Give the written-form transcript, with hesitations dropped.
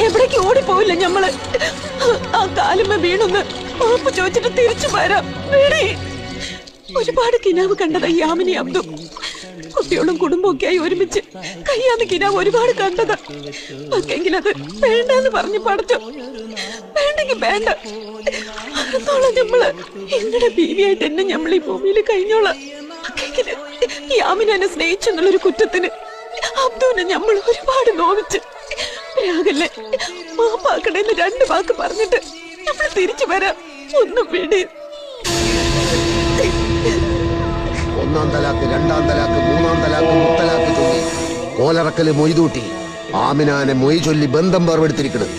എവിടേക്ക് ഓടിപ്പോവില്ല ഞമ്മള്. ആ കാലുമ്മ വീണൊന്ന് മാപ്പ് ചോദിച്ചിട്ട് തിരിച്ചു വരാം. ഒരുപാട് കിനാവ് കണ്ടതാ ഈ ആമിനി അബ്ദു. കുട്ടികളും കുടുംബമൊക്കെ ആയി ഒരുമിച്ച് കയ്യാന്ന് കിനാവ് ഒരുപാട് കണ്ടതാ. പക്ഷെങ്കിൽ അത് വേണ്ടെന്ന് പറഞ്ഞു പഠിച്ചു. വേണ്ടെങ്കിൽ വേണ്ട, ഞമ്മള് നിങ്ങളുടെ ബീവിയായിട്ട് തന്നെ ഞമ്മൾ ഈ ഭൂമിയിൽ കഴിഞ്ഞോളാം. ഈ ആമിനെ എന്നെ സ്നേഹിച്ചെന്നുള്ളൊരു കുറ്റത്തിന് അബ്ദുവിനെ നമ്മൾ ഒരുപാട് നോവിച്ച്. രാഗല്ലേ, മാപ്പാക്കണേന്ന് 2 വാക്ക് പറഞ്ഞിട്ട് നമ്മൾ തിരിച്ചു വരാം. ഒന്നും വേണ്ടി. 1-ാം തലാക്ക്, 2-ാം തലാക്ക്, 3-ാം തലാക്ക്, മുത്തലാക്ക് ചൊല്ലി കോലറക്കല് മൊയ്തൂട്ടി ആമിനാനെ മൊയ് ചൊല്ലി ബന്ധം വേർപെടുത്തിരിക്കണത്.